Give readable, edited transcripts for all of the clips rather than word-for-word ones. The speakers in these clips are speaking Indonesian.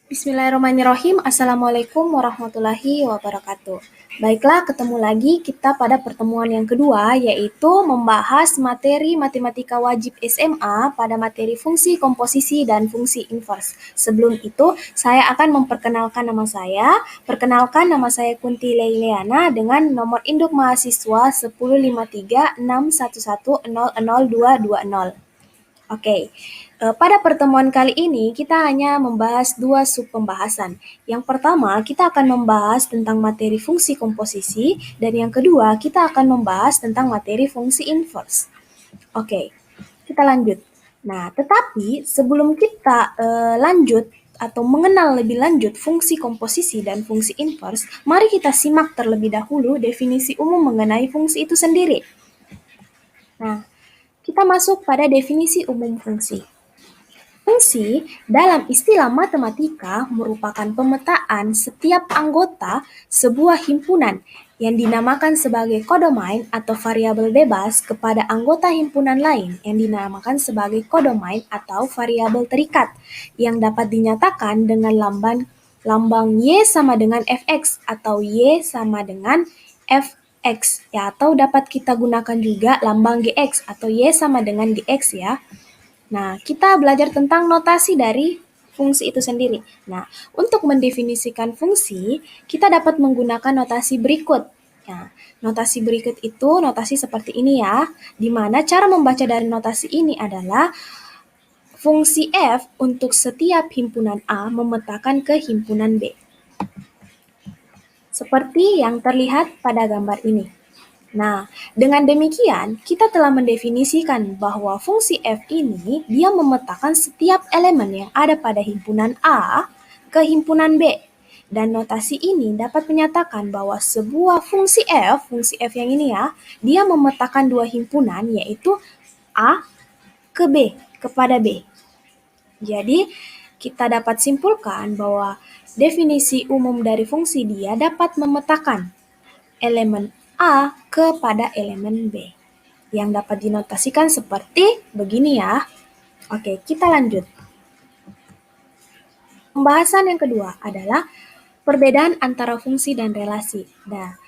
Bismillahirrahmanirrahim. Assalamualaikum warahmatullahi wabarakatuh. Baiklah, ketemu lagi kita pada pertemuan yang kedua, yaitu membahas materi matematika wajib SMA pada materi fungsi komposisi dan fungsi invers. Sebelum itu, saya akan memperkenalkan nama saya. Perkenalkan, nama saya Kunti Leileana dengan nomor induk mahasiswa 1053611000220. Oke, pada pertemuan kali ini kita hanya membahas dua sub pembahasan. Yang pertama, kita akan membahas tentang materi fungsi komposisi, dan yang kedua, kita akan membahas tentang materi fungsi invers. Oke, kita lanjut. Nah, tetapi sebelum kita lanjut atau mengenal lebih lanjut fungsi komposisi dan fungsi invers, mari kita simak terlebih dahulu definisi umum mengenai fungsi itu sendiri. Nah, kita masuk pada definisi umum fungsi. Fungsi dalam istilah matematika merupakan pemetaan setiap anggota sebuah himpunan yang dinamakan sebagai kodomain atau variabel bebas kepada anggota himpunan lain yang dinamakan sebagai kodomain atau variabel terikat yang dapat dinyatakan dengan lambang Y sama dengan Fx atau Y sama dengan Fx ya, atau dapat kita gunakan juga lambang Gx atau Y sama dengan Gx ya. Nah, kita belajar tentang notasi dari fungsi itu sendiri. Nah, untuk mendefinisikan fungsi, kita dapat menggunakan notasi berikut. Nah, notasi berikut itu notasi seperti ini ya, di mana cara membaca dari notasi ini adalah fungsi F untuk setiap himpunan A memetakan ke himpunan B. Seperti yang terlihat pada gambar ini. Nah, dengan demikian, kita telah mendefinisikan bahwa fungsi F ini dia memetakan setiap elemen yang ada pada himpunan A ke himpunan B. Dan notasi ini dapat menyatakan bahwa sebuah fungsi F yang ini ya, dia memetakan dua himpunan yaitu A ke B, kepada B. Jadi, kita dapat simpulkan bahwa definisi umum dari fungsi dia dapat memetakan elemen A kepada elemen B, yang dapat dinotasikan seperti begini ya. Oke, kita lanjut. Pembahasan yang kedua adalah perbedaan antara fungsi dan relasi. Nah,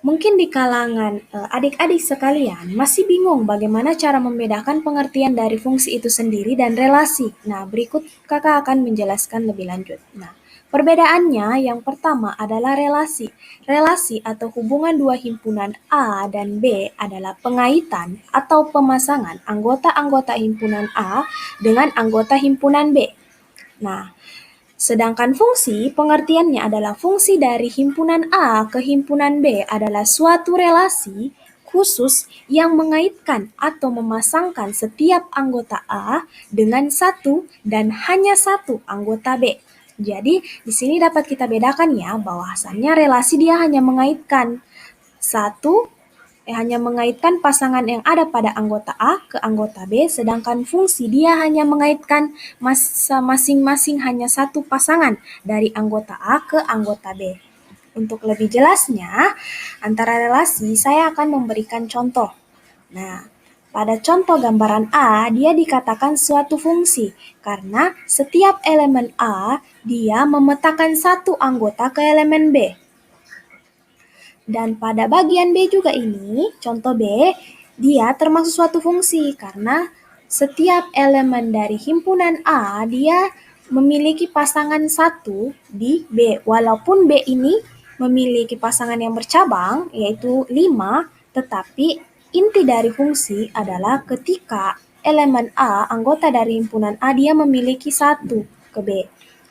mungkin di kalangan adik-adik sekalian masih bingung bagaimana cara membedakan pengertian dari fungsi itu sendiri dan relasi. Nah, berikut kakak akan menjelaskan lebih lanjut. Nah, perbedaannya yang pertama adalah relasi. Relasi atau hubungan dua himpunan A dan B adalah pengaitan atau pemasangan anggota-anggota himpunan A dengan anggota himpunan B. Nah, sedangkan fungsi pengertiannya adalah fungsi dari himpunan A ke himpunan B adalah suatu relasi khusus yang mengaitkan atau memasangkan setiap anggota A dengan satu dan hanya satu anggota B. Jadi, di sini dapat kita bedakan ya, bahwasannya relasi dia hanya mengaitkan hanya mengaitkan pasangan yang ada pada anggota A ke anggota B, sedangkan fungsi dia hanya mengaitkan masing-masing hanya satu pasangan dari anggota A ke anggota B. Untuk lebih jelasnya, antara relasi saya akan memberikan contoh. Nah, pada contoh gambaran A, dia dikatakan suatu fungsi karena setiap elemen A dia memetakan satu anggota ke elemen B. Dan pada bagian B juga ini, contoh B, dia termasuk suatu fungsi karena setiap elemen dari himpunan A dia memiliki pasangan satu di B. Walaupun B ini memiliki pasangan yang bercabang, yaitu 5, tetapi inti dari fungsi adalah ketika elemen A, anggota dari himpunan A, dia memiliki satu ke B.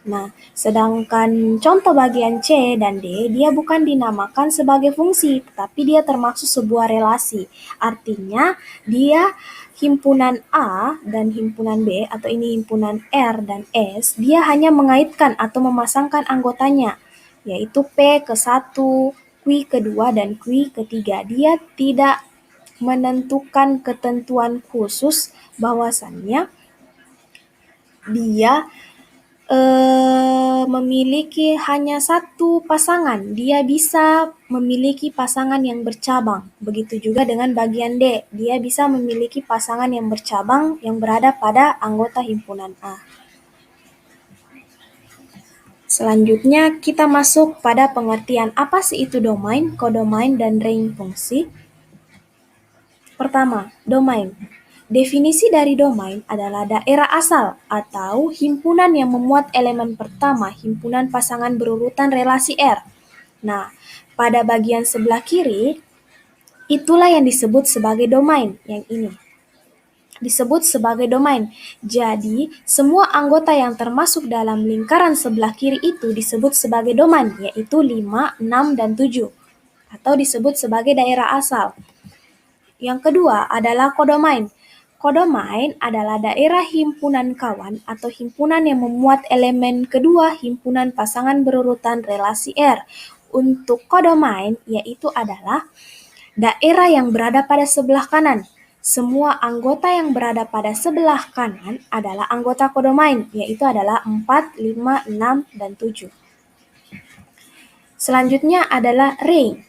Nah, sedangkan contoh bagian C dan D, dia bukan dinamakan sebagai fungsi, tetapi dia termasuk sebuah relasi. Artinya, dia himpunan A dan himpunan B, atau ini himpunan R dan S, dia hanya mengaitkan atau memasangkan anggotanya, yaitu P ke 1, Q ke 2, dan Q ke 3. Dia tidak menentukan ketentuan khusus bahwasannya dia memiliki hanya satu pasangan, dia bisa memiliki pasangan yang bercabang. Begitu juga dengan bagian D, dia bisa memiliki pasangan yang bercabang yang berada pada anggota himpunan A. Selanjutnya, kita masuk pada pengertian apa sih itu domain, kodomain, dan range fungsi. Pertama, domain. Definisi dari domain adalah daerah asal atau himpunan yang memuat elemen pertama himpunan pasangan berurutan relasi R. Nah, pada bagian sebelah kiri, itulah yang disebut sebagai domain, yang ini disebut sebagai domain. Jadi, semua anggota yang termasuk dalam lingkaran sebelah kiri itu disebut sebagai domain, yaitu 5, 6, dan 7, atau disebut sebagai daerah asal. Yang kedua adalah kodomain. Kodomain adalah daerah himpunan kawan atau himpunan yang memuat elemen kedua himpunan pasangan berurutan relasi R. Untuk kodomain, yaitu adalah daerah yang berada pada sebelah kanan. Semua anggota yang berada pada sebelah kanan adalah anggota kodomain, yaitu adalah 4, 5, 6, dan 7. Selanjutnya adalah range.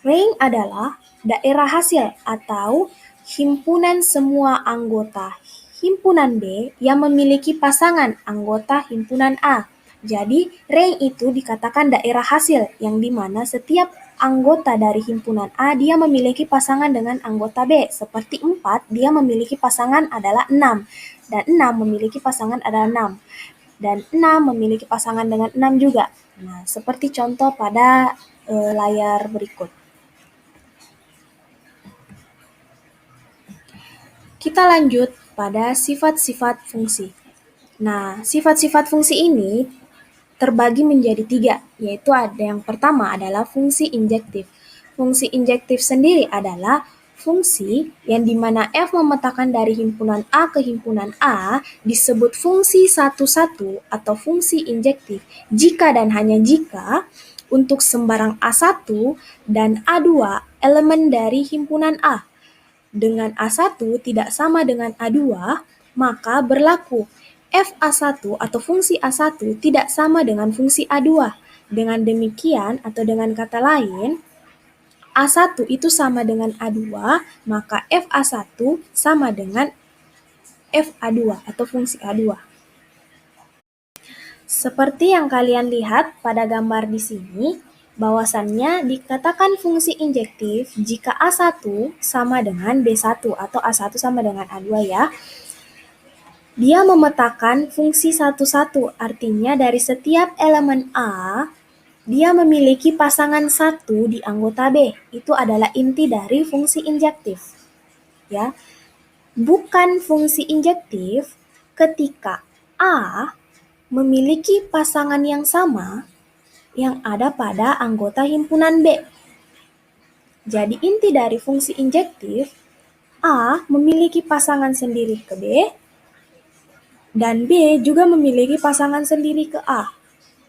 Range adalah daerah hasil atau himpunan semua anggota himpunan B yang memiliki pasangan anggota himpunan A. Jadi, range itu dikatakan daerah hasil, yang dimana setiap anggota dari himpunan A dia memiliki pasangan dengan anggota B. Seperti 4, dia memiliki pasangan adalah 6, dan 6 memiliki pasangan adalah 6, dan 6 memiliki pasangan dengan 6 juga. Nah, seperti contoh pada layar berikut. Kita lanjut pada sifat-sifat fungsi. Nah, sifat-sifat fungsi ini terbagi menjadi 3, yaitu ada yang pertama adalah fungsi injektif. Fungsi injektif sendiri adalah fungsi yang dimana F memetakan dari himpunan A ke himpunan A disebut fungsi 1-1 atau fungsi injektif jika dan hanya jika untuk sembarang A1 dan A2 elemen dari himpunan A dengan A1 tidak sama dengan A2, maka berlaku FA1 atau fungsi A1 tidak sama dengan fungsi A2. Dengan demikian atau dengan kata lain, A1 itu sama dengan A2, maka FA1 sama dengan FA2 atau fungsi A2. Seperti yang kalian lihat pada gambar di sini, bahwasannya dikatakan fungsi injektif jika A1 sama dengan B1 atau A1 sama dengan A2 ya. Dia memetakan fungsi 1-1, artinya dari setiap elemen A, dia memiliki pasangan 1 di anggota B. Itu adalah inti dari fungsi injektif. Ya. Bukan fungsi injektif ketika A memiliki pasangan yang sama yang ada pada anggota himpunan B. Jadi inti dari fungsi injektif, A memiliki pasangan sendiri ke B, dan B juga memiliki pasangan sendiri ke A.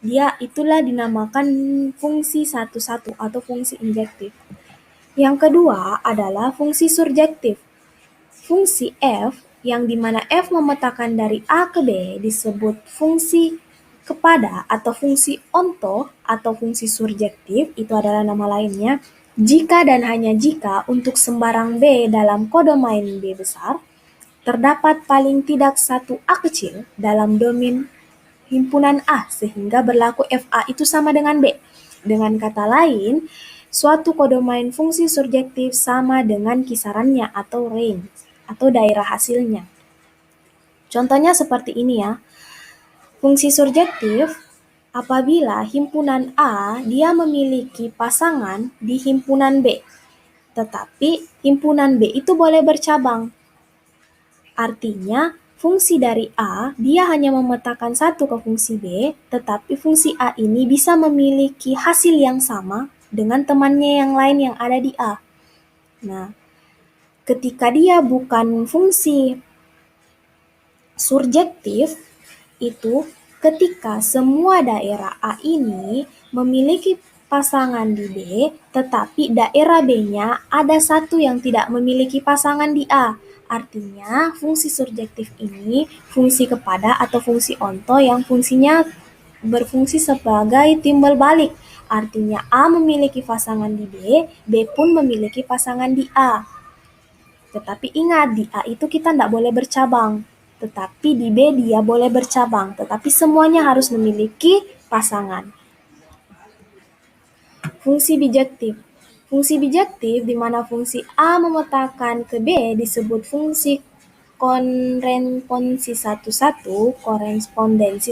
Dia itulah dinamakan fungsi 1-1 atau fungsi injektif. Yang kedua adalah fungsi surjektif. Fungsi F yang dimana F memetakan dari A ke B disebut fungsi kepada atau fungsi onto atau fungsi surjektif, itu adalah nama lainnya, jika dan hanya jika untuk sembarang B dalam kodomain B besar, terdapat paling tidak satu A kecil dalam domain himpunan A sehingga berlaku FA itu sama dengan B. Dengan kata lain, suatu kodomain fungsi surjektif sama dengan kisarannya atau range atau daerah hasilnya. Contohnya seperti ini ya. Fungsi surjektif apabila himpunan A dia memiliki pasangan di himpunan B, tetapi himpunan B itu boleh bercabang. Artinya, fungsi dari A dia hanya memetakan satu ke fungsi B, tetapi fungsi A ini bisa memiliki hasil yang sama dengan temannya yang lain yang ada di A. Nah, ketika dia bukan fungsi surjektif, itu ketika semua daerah A ini memiliki pasangan di B, tetapi daerah B-nya ada satu yang tidak memiliki pasangan di A. Artinya, fungsi surjektif ini fungsi kepada atau fungsi onto yang fungsinya berfungsi sebagai timbal balik. Artinya, A memiliki pasangan di B, B pun memiliki pasangan di A. Tetapi ingat, di A itu kita tidak boleh bercabang. tetapi di B dia boleh bercabang, tetapi semuanya harus memiliki pasangan. Fungsi bijektif. Fungsi bijektif di mana fungsi A memetakan ke B disebut fungsi korespondensi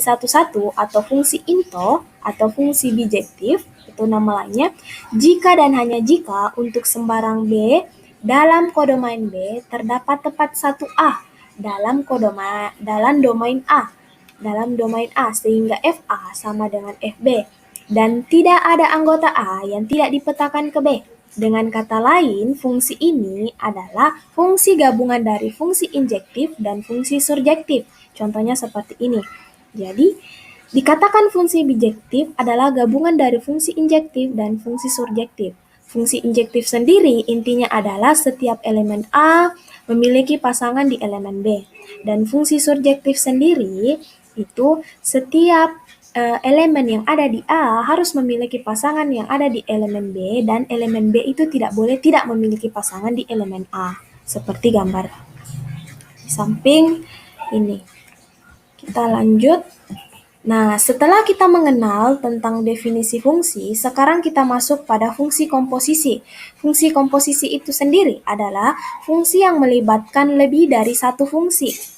satu-satu atau fungsi into atau fungsi bijektif, itu nama lainnya, jika dan hanya jika untuk sembarang B dalam kodomain B terdapat tepat satu A dalam domain A sehingga FA sama dengan FB dan tidak ada anggota A yang tidak dipetakan ke B. Dengan kata lain, fungsi ini adalah fungsi gabungan dari fungsi injektif dan fungsi surjektif. Contohnya seperti ini. Jadi, dikatakan fungsi bijektif adalah gabungan dari fungsi injektif dan fungsi surjektif. Fungsi injektif sendiri intinya adalah setiap elemen A memiliki pasangan di elemen B. Dan fungsi surjektif sendiri itu setiap elemen yang ada di A harus memiliki pasangan yang ada di elemen B dan elemen B itu tidak boleh tidak memiliki pasangan di elemen A. Seperti gambar di samping ini. Kita lanjut. Nah, setelah kita mengenal tentang definisi fungsi, sekarang kita masuk pada fungsi komposisi. Fungsi komposisi itu sendiri adalah fungsi yang melibatkan lebih dari satu fungsi.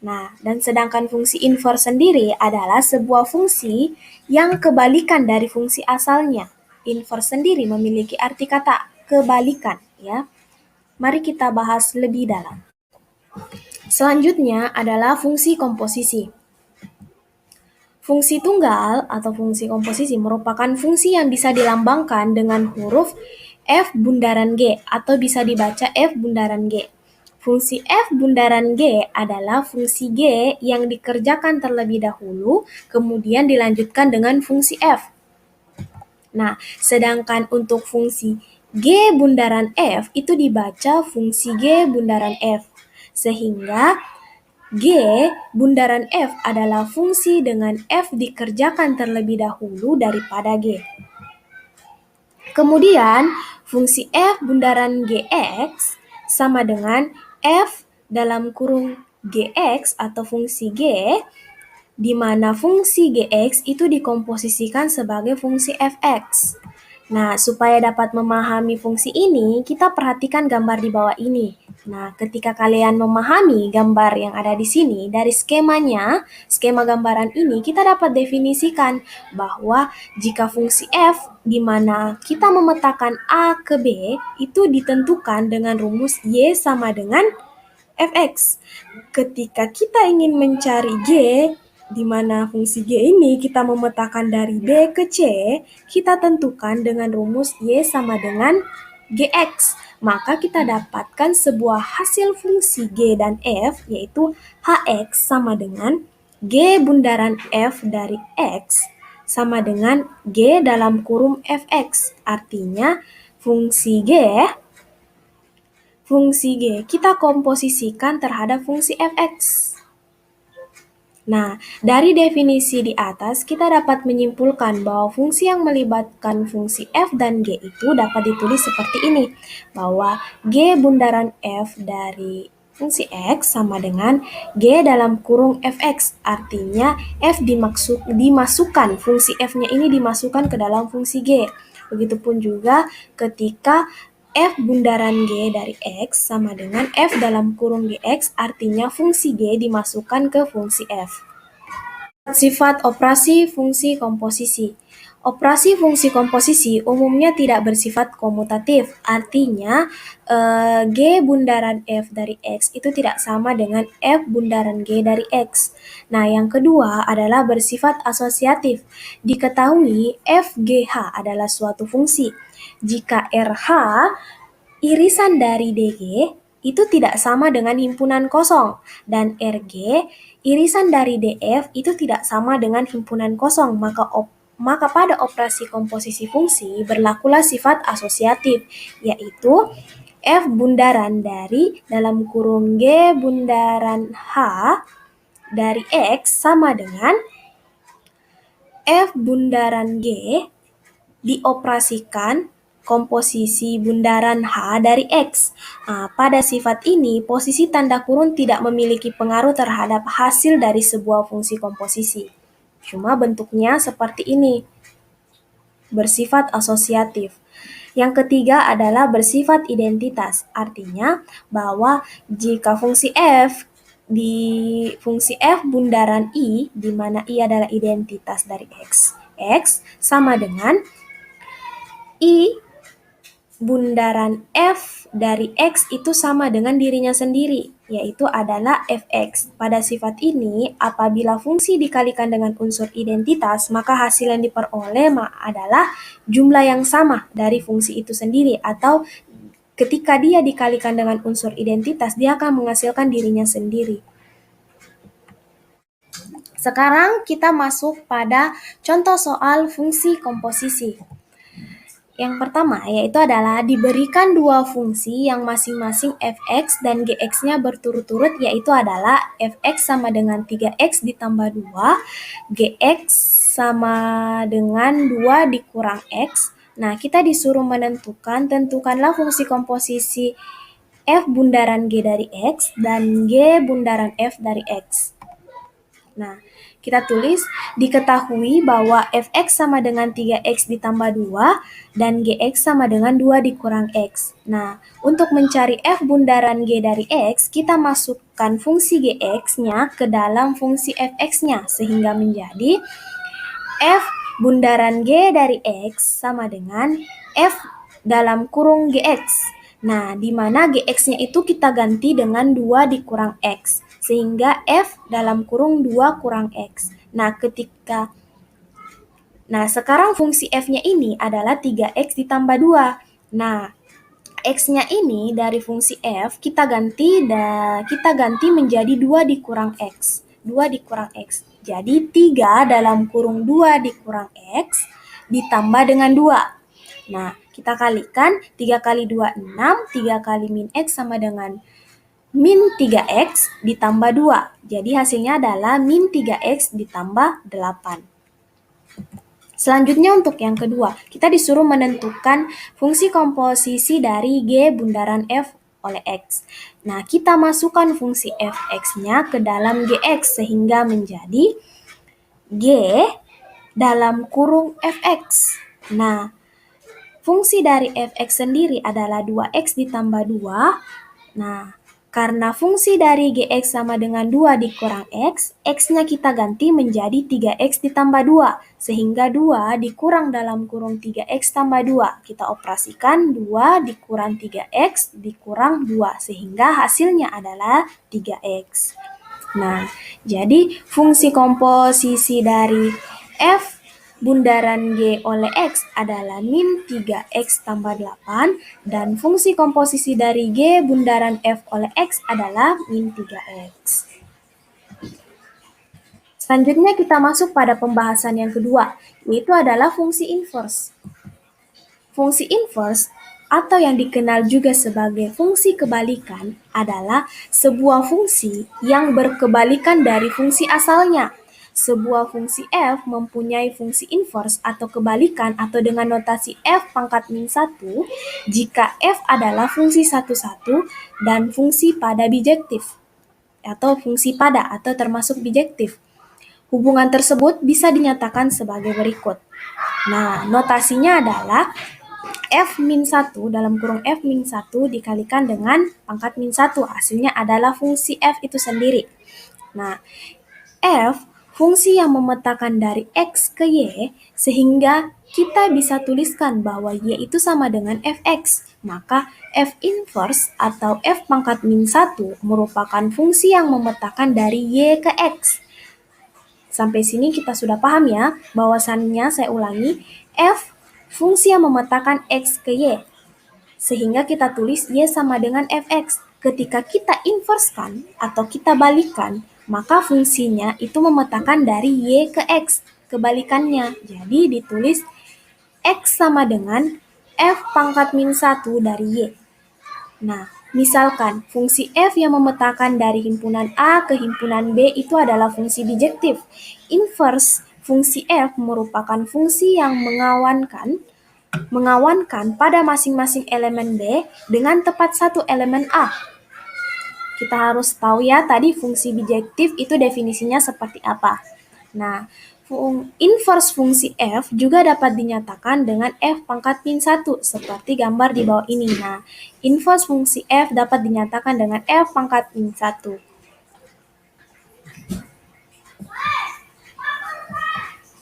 Nah, dan sedangkan fungsi inverse sendiri adalah sebuah fungsi yang kebalikan dari fungsi asalnya. Inverse sendiri memiliki arti kata kebalikan, ya. Mari kita bahas lebih dalam. Selanjutnya adalah fungsi komposisi. Fungsi tunggal atau fungsi komposisi merupakan fungsi yang bisa dilambangkan dengan huruf F bundaran G atau bisa dibaca F bundaran G. Fungsi F bundaran G adalah fungsi G yang dikerjakan terlebih dahulu, kemudian dilanjutkan dengan fungsi F. Nah, sedangkan untuk fungsi G bundaran F itu dibaca fungsi G bundaran F. Sehingga G bundaran F adalah fungsi dengan F dikerjakan terlebih dahulu daripada G. Kemudian, fungsi F bundaran Gx sama dengan F dalam kurung Gx atau fungsi G, di mana fungsi Gx itu dikomposisikan sebagai fungsi Fx. Nah, supaya dapat memahami fungsi ini, kita perhatikan gambar di bawah ini. Nah, ketika kalian memahami gambar yang ada di sini, dari skemanya, skema gambaran ini, kita dapat definisikan bahwa jika fungsi f, di mana kita memetakan A ke B, itu ditentukan dengan rumus Y sama dengan Fx. Ketika kita ingin mencari G, di mana fungsi G ini kita memetakan dari B ke C, kita tentukan dengan rumus Y sama dengan Gx. Maka kita dapatkan sebuah hasil fungsi G dan F, yaitu Hx sama dengan G bundaran F dari X sama dengan G dalam kurung Fx. Artinya fungsi G kita komposisikan terhadap fungsi Fx. Nah, dari definisi di atas, kita dapat menyimpulkan bahwa fungsi yang melibatkan fungsi f dan g itu dapat ditulis seperti ini, bahwa g bundaran f dari fungsi x sama dengan g dalam kurung fx, artinya f dimasukkan, fungsi f-nya ini dimasukkan ke dalam fungsi g. Begitupun juga ketika F bundaran G dari X sama dengan F dalam kurung Gx, artinya fungsi G dimasukkan ke fungsi F. Sifat operasi fungsi komposisi. Operasi fungsi komposisi umumnya tidak bersifat komutatif, artinya G bundaran F dari X itu tidak sama dengan F bundaran G dari X. Nah, yang kedua adalah bersifat asosiatif. Diketahui FGH adalah suatu fungsi. Jika RH irisan dari DG itu tidak sama dengan himpunan kosong, dan RG irisan dari DF itu tidak sama dengan himpunan kosong, maka pada operasi komposisi fungsi berlakulah sifat asosiatif, yaitu F bundaran dari dalam kurung G bundaran H dari X sama dengan F bundaran G dioperasikan komposisi bundaran H dari X. Pada sifat ini, posisi tanda kurung tidak memiliki pengaruh terhadap hasil dari sebuah fungsi komposisi. Cuma bentuknya seperti ini, bersifat asosiatif. Yang ketiga adalah bersifat identitas, artinya bahwa jika fungsi f bundaran I, di mana I adalah identitas dari X sama dengan I bundaran f dari X itu sama dengan dirinya sendiri, yaitu adalah fx. Pada sifat ini, apabila fungsi dikalikan dengan unsur identitas, maka hasil yang diperoleh adalah jumlah yang sama dari fungsi itu sendiri, atau ketika dia dikalikan dengan unsur identitas, dia akan menghasilkan dirinya sendiri. Sekarang kita masuk pada contoh soal fungsi komposisi. Yang pertama yaitu adalah diberikan dua fungsi yang masing-masing fx dan gx-nya berturut-turut, yaitu adalah fx sama dengan 3x ditambah 2, gx sama dengan 2 dikurang x. Nah, kita disuruh tentukanlah fungsi komposisi f bundaran g dari x dan g bundaran f dari x. Nah, kita tulis, diketahui bahwa fx sama dengan 3x ditambah 2 dan gx sama dengan 2 dikurang x. Nah, untuk mencari f bundaran g dari x, kita masukkan fungsi gx-nya ke dalam fungsi fx-nya, sehingga menjadi f bundaran g dari x sama dengan f dalam kurung gx. Nah, di mana gx-nya itu kita ganti dengan 2 dikurang x, sehingga f dalam kurung 2 kurang x. Nah, sekarang fungsi f-nya ini adalah 3x ditambah 2. Nah, x-nya ini dari fungsi f kita ganti menjadi 2 dikurang x. 2 dikurang x. Jadi 3 dalam kurung 2 dikurang x ditambah dengan 2. Nah, kita kalikan 3 kali 2, 6, 3 kali min x sama dengan min 3x ditambah 2. Jadi hasilnya adalah min 3x ditambah 8. Selanjutnya untuk yang kedua, kita disuruh menentukan fungsi komposisi dari G bundaran F oleh X. Nah, kita masukkan fungsi fx-nya ke dalam gx sehingga menjadi G dalam kurung fx. Nah, fungsi dari fx sendiri adalah 2x ditambah 2. Nah, karena fungsi dari gx sama dengan 2 dikurang x, x-nya kita ganti menjadi 3x ditambah 2, sehingga 2 dikurang dalam kurung 3x tambah 2. Kita operasikan 2 dikurang 3x dikurang 2, sehingga hasilnya adalah 3x. Nah, jadi fungsi komposisi dari f bundaran G oleh X adalah min 3X tambah 8, dan fungsi komposisi dari G bundaran F oleh X adalah min 3X. Selanjutnya kita masuk pada pembahasan yang kedua, yaitu adalah fungsi inverse. Fungsi inverse atau yang dikenal juga sebagai fungsi kebalikan adalah sebuah fungsi yang berkebalikan dari fungsi asalnya. Sebuah fungsi f mempunyai fungsi inverse atau kebalikan atau dengan notasi f pangkat min 1 jika f adalah fungsi satu-satu dan fungsi pada bijektif atau fungsi pada atau termasuk bijektif. Hubungan tersebut bisa dinyatakan sebagai berikut. Nah, notasinya adalah f min 1 dalam kurung f min 1 dikalikan dengan pangkat min 1. Hasilnya adalah fungsi f itu sendiri. Nah, f fungsi yang memetakan dari x ke y, sehingga kita bisa tuliskan bahwa y itu sama dengan fx. Maka f inverse atau f pangkat min 1 merupakan fungsi yang memetakan dari y ke x. Sampai sini kita sudah paham ya, bahwasannya saya ulangi, f fungsi yang memetakan x ke y, sehingga kita tulis y sama dengan fx. Ketika kita inversekan atau kita balikan, maka fungsinya itu memetakan dari y ke x, kebalikannya. Jadi ditulis x sama dengan f pangkat min 1 dari y. Nah, misalkan fungsi f yang memetakan dari himpunan A ke himpunan B itu adalah fungsi bijektif. Inverse fungsi f merupakan fungsi yang mengawankan mengawankan pada masing-masing elemen B dengan tepat satu elemen A. Kita harus tahu ya tadi fungsi bijektif itu definisinya seperti apa. Nah, inverse fungsi f juga dapat dinyatakan dengan f pangkat min 1 seperti gambar di bawah ini. Nah, inverse fungsi f dapat dinyatakan dengan f pangkat min 1.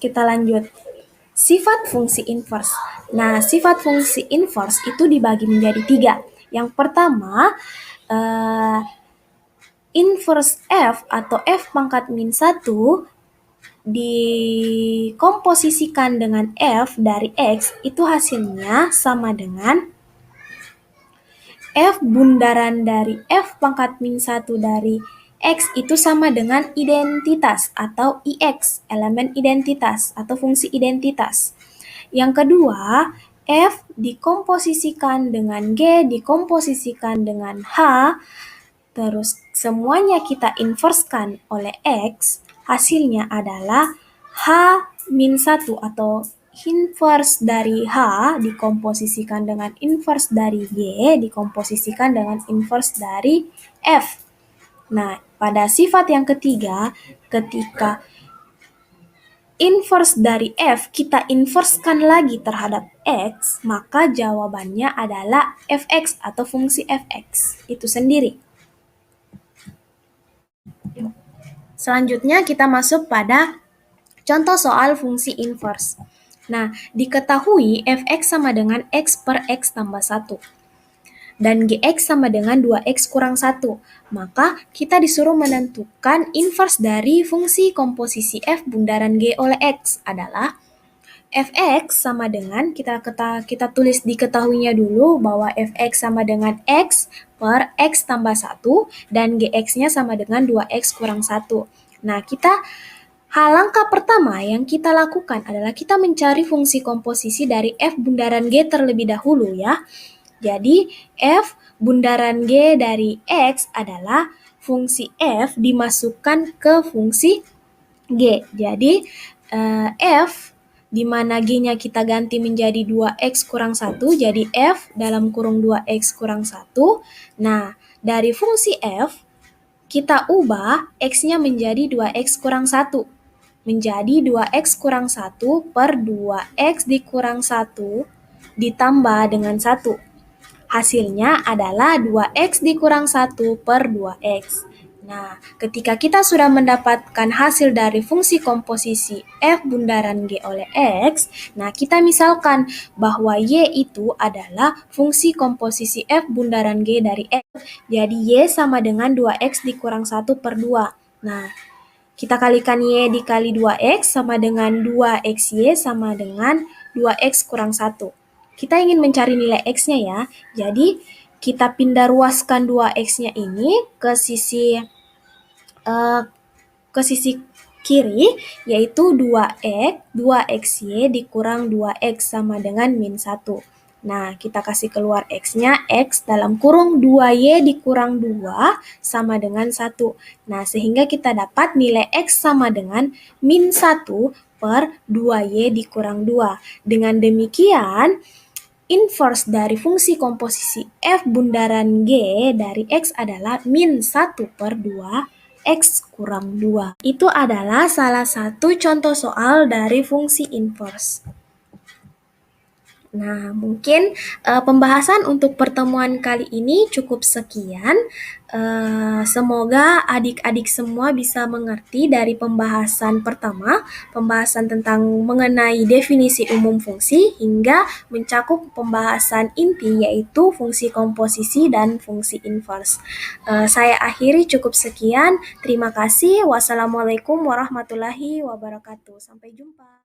Kita lanjut. Sifat fungsi inverse. Nah, sifat fungsi inverse itu dibagi menjadi 3. Yang pertama, inverse f atau f pangkat min 1 dikomposisikan dengan f dari x, itu hasilnya sama dengan f bundaran dari f pangkat min 1 dari x itu sama dengan identitas atau ix, elemen identitas atau fungsi identitas. Yang kedua, f dikomposisikan dengan g, dikomposisikan dengan h, terus semuanya kita inverskan oleh x, hasilnya adalah h-1 atau inverse dari H dikomposisikan dengan inverse dari G dikomposisikan dengan inverse dari F. Nah, pada sifat yang ketiga, ketika inverse dari F kita inverskan lagi terhadap X, maka jawabannya adalah Fx atau fungsi Fx itu sendiri. Selanjutnya kita masuk pada contoh soal fungsi inverse. Nah, diketahui Fx sama dengan X per X tambah 1. Dan Gx sama dengan 2X kurang 1. Maka kita disuruh menentukan inverse dari fungsi komposisi F bundaran G oleh X adalah Fx sama dengan, kita tulis diketahuinya dulu bahwa Fx sama dengan X per X tambah 1 dan Gx-nya sama dengan 2X kurang 1. Nah, langkah pertama yang kita lakukan adalah kita mencari fungsi komposisi dari F bundaran G terlebih dahulu ya. Jadi, F bundaran G dari X adalah fungsi F dimasukkan ke fungsi G. Jadi, F di mana G-nya kita ganti menjadi 2X kurang 1, jadi F dalam kurung 2X kurang 1. Nah, dari fungsi F, kita ubah X-nya menjadi 2X kurang 1. Menjadi 2X kurang 1 per 2X dikurang 1 ditambah dengan 1. Hasilnya adalah 2X dikurang 1 per 2X. Nah, ketika kita sudah mendapatkan hasil dari fungsi komposisi F bundaran G oleh X, nah kita misalkan bahwa Y itu adalah fungsi komposisi F bundaran G dari X. Jadi Y sama dengan 2X dikurang 1 per 2. Nah, kita kalikan Y dikali 2X sama dengan 2XY sama dengan 2X kurang 1. Kita ingin mencari nilai X-nya ya. Jadi, kita pindah ruaskan 2X-nya ini ke sisi kiri, yaitu 2XY dikurang 2X sama dengan min 1. Nah, kita kasih keluar X-nya, X dalam kurung 2Y dikurang 2 sama dengan 1. Nah, sehingga kita dapat nilai X sama dengan min 1 per 2Y dikurang 2. Dengan demikian, inverse dari fungsi komposisi F bundaran G dari X adalah min 1 per 2 X kurang 2. Itu adalah salah satu contoh soal dari fungsi inverse. Nah, mungkin pembahasan untuk pertemuan kali ini cukup sekian. Semoga adik-adik semua bisa mengerti dari pembahasan pertama, pembahasan tentang mengenai definisi umum fungsi, hingga mencakup pembahasan inti yaitu fungsi komposisi dan fungsi inverse. Saya akhiri cukup sekian. Terima kasih. Wassalamualaikum warahmatullahi wabarakatuh. Sampai jumpa.